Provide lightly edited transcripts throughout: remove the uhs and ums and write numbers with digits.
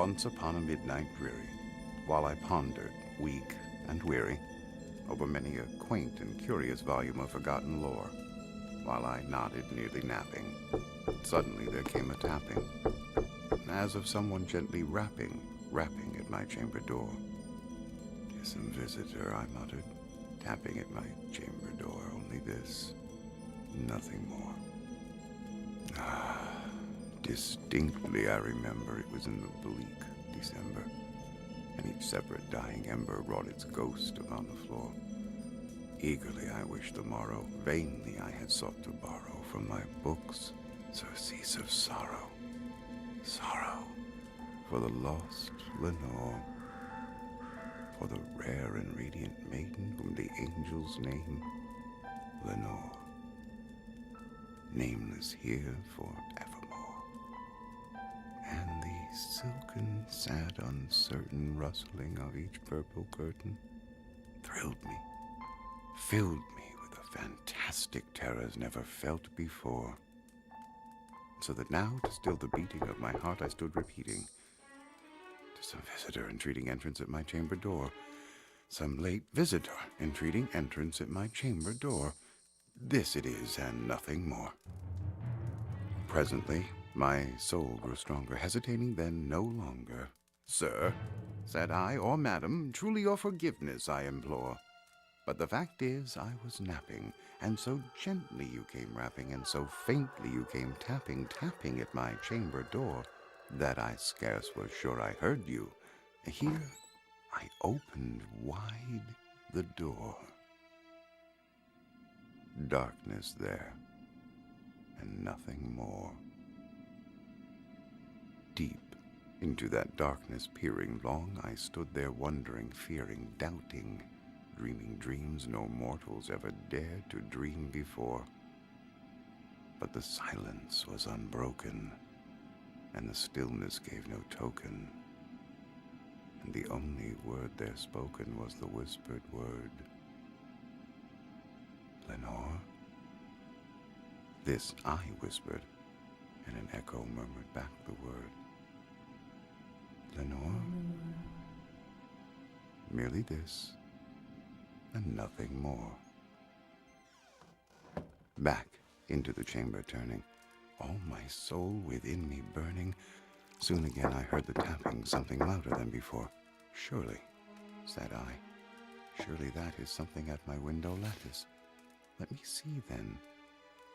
once upon a midnight dreary, while I pondered, weak and weary, over many a quaint and curious volume of forgotten lore, while I nodded, nearly napping, suddenly there came a tapping, as of someone gently rapping at my chamber door. "'Tis some visitor," I muttered, tapping at my chamber door. Only this, nothing more. Distinctly I remember it was in the bleak December, and each separate dying ember wrought its ghost upon the floor. Eagerly I wished the morrow, vainly I had sought to borrow from my books surcease of sorrow, sorrow for the lost Lenore, for the rare and radiant maiden whom the angels name Lenore, nameless here forevermore. And the silken, sad, uncertain rustling of each purple curtain thrilled me, filled me with a fantastic terrors never felt before, so that now, to still the beating of my heart, I stood repeating, "'Tis some visitor entreating entrance at my chamber door, some late visitor entreating entrance at my chamber door. This it is, and nothing more." Presently my soul grew stronger, hesitating then no longer. "Sir," said I, "or madam, truly your forgiveness I implore. But the fact is I was napping, and so gently you came rapping, and so faintly you came tapping at my chamber door, that I scarce was sure I heard you. Here I opened wide the door. Darkness there, and nothing more. Deep into that darkness peering, long I stood there wondering, fearing, doubting, dreaming dreams no mortals ever dared to dream before. But the silence was unbroken, and the stillness gave no token, and the only word there spoken was the whispered word, "Lenore?" This I whispered, and an echo murmured back the word, "Lenore?" Merely this, and nothing more. Back into the chamber turning, all my soul within me burning, soon again I heard the tapping, something louder than before. "Surely," said I, "surely that is something at my window lattice. Let me see then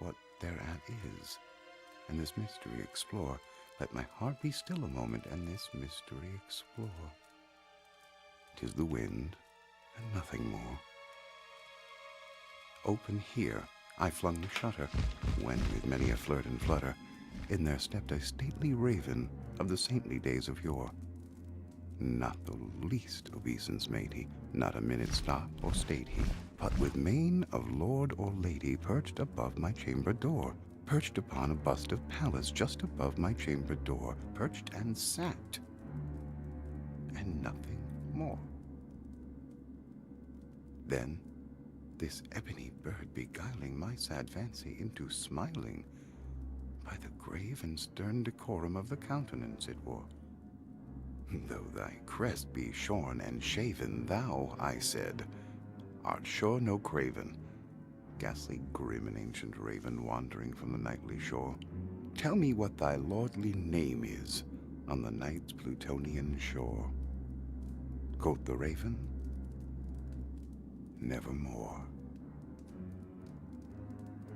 what thereat is, and this mystery explore. Let my heart be still a moment, and this mystery explore. 'Tis the wind, and nothing more." Open here I flung the shutter, when with many a flirt and flutter, in there stepped a stately raven of the saintly days of yore. Not the least obeisance made he, not a minute stop or stayed he, but with mien of lord or lady perched above my chamber door, perched upon a bust of Pallas just above my chamber door, perched and sat, and nothing more. Then this ebony bird beguiling my sad fancy into smiling, by the grave and stern decorum of the countenance it wore. "Though thy crest be shorn and shaven, thou," I said, "art sure no craven, ghastly grim and ancient raven wandering from the nightly shore. Tell me what thy lordly name is on the night's Plutonian shore." Quoth the raven, "Nevermore."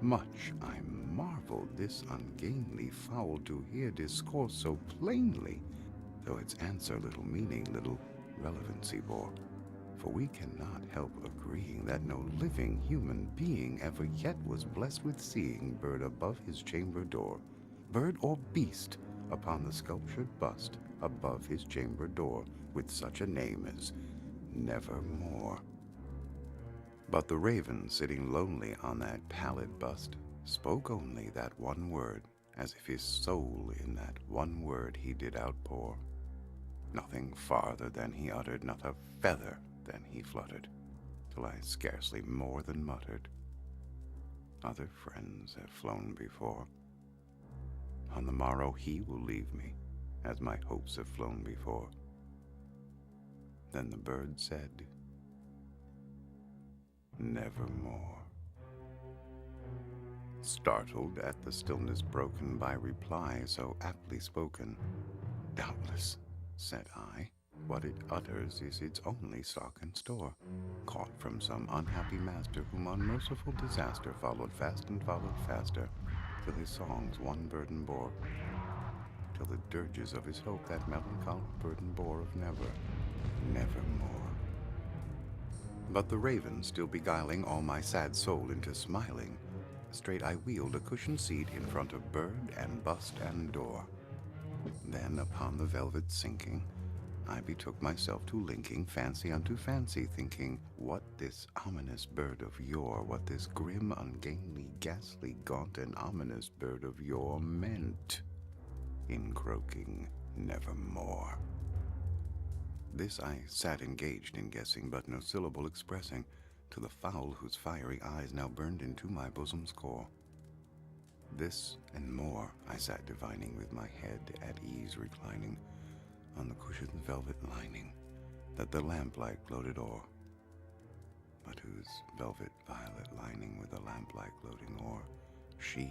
Much I marveled this ungainly fowl to hear discourse so plainly, though its answer little meaning, little relevancy bore. For we cannot help agreeing that no living human being ever yet was blessed with seeing bird above his chamber door, bird or beast upon the sculptured bust above his chamber door, with such a name as Nevermore. But the raven, sitting lonely on that pallid bust, spoke only that one word, as if his soul in that one word he did outpour. Nothing farther than he uttered, not a feather than he fluttered, till I scarcely more than muttered, "Other friends have flown before. On the morrow he will leave me, as my hopes have flown before. Then the bird said, nevermore. Startled at the stillness broken by reply so aptly spoken, doubtless, said I, what it utters is its only stock and store, caught from some unhappy master whom unmerciful disaster followed fast and followed faster, till his songs one burden bore, till the dirges of his hope that melancholy burden bore of never, nevermore. But the raven still beguiling all my sad soul into smiling, straight I wheeled a cushioned seat in front of bird and bust and door. Then upon the velvet sinking, I betook myself to linking fancy unto fancy, thinking what this ominous bird of yore, what this grim, ungainly, ghastly, gaunt, and ominous bird of yore meant in croaking nevermore. This I sat engaged in guessing, but no syllable expressing, to the fowl whose fiery eyes now burned into my bosom's core. This and more I sat divining, with my head at ease reclining on the cushioned velvet lining that the lamplight gloated o'er, but whose velvet violet lining with the lamplight gloating o'er she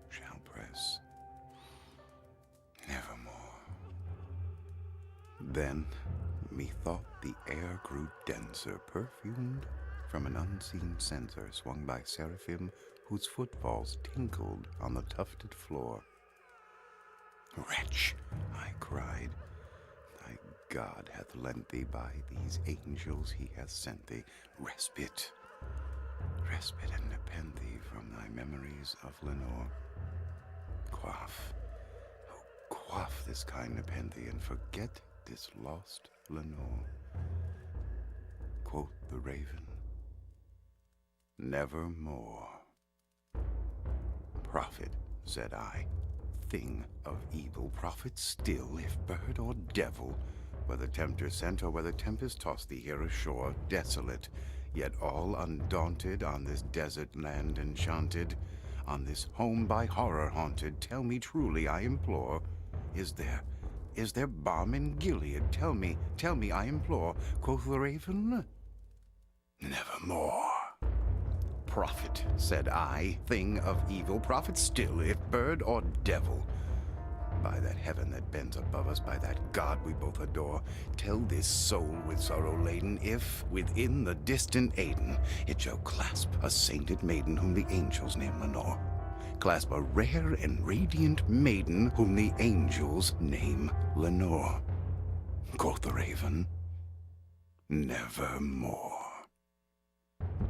shall press nevermore. Then methought the air grew denser, perfumed from an unseen censer swung by seraphim whose footfalls tinkled on the tufted floor. Wretch, I cried, thy God hath lent thee, by these angels he hath sent thee, respite, respite and nepenthe from thy memories of Lenore. Quaff, oh quaff this kind nepenthe, and forget this lost Lenore. Quoth the raven, nevermore. Prophet, said I, thing of evil, prophet still, if bird or devil, whether tempter sent or whether tempest tossed thee here ashore, desolate, yet all undaunted, on this desert land enchanted, on this home by horror haunted, tell me truly, I implore, is there balm in Gilead? Tell me, I implore. Quoth the raven, nevermore. Prophet, said I, thing of evil, prophet still, if bird or devil, by that heaven that bends above us, by that God we both adore, tell this soul with sorrow laden, if within the distant Aidenn it shall clasp a sainted maiden whom the angels name Lenore, clasp a rare and radiant maiden whom the angels name Lenore. Quoth the raven, nevermore.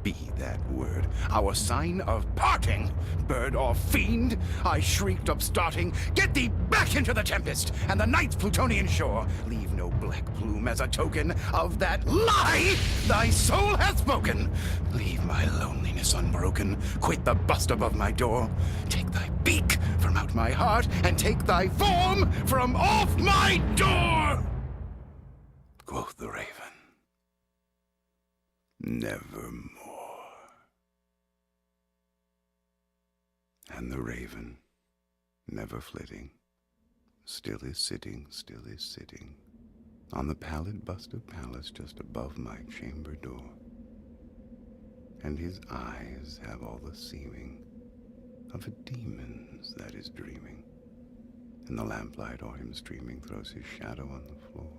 Be that word our sign of parting, bird or fiend, I shrieked upstarting, get thee back into the tempest and the night's Plutonian shore. Leave no black plume as a token of that lie thy soul hath spoken. Leave my loneliness unbroken, quit the bust above my door. Take thy beak from out my heart, and take thy form from off my door. Quoth the raven, nevermore. And the raven, never flitting, still is sitting on the pallid bust of Pallas just above my chamber door. And his eyes have all the seeming of a demon's that is dreaming, and the lamplight o'er him streaming throws his shadow on the floor.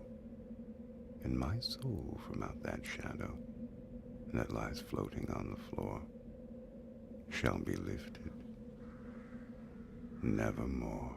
And my soul from out that shadow that lies floating on the floor shall be lifted nevermore.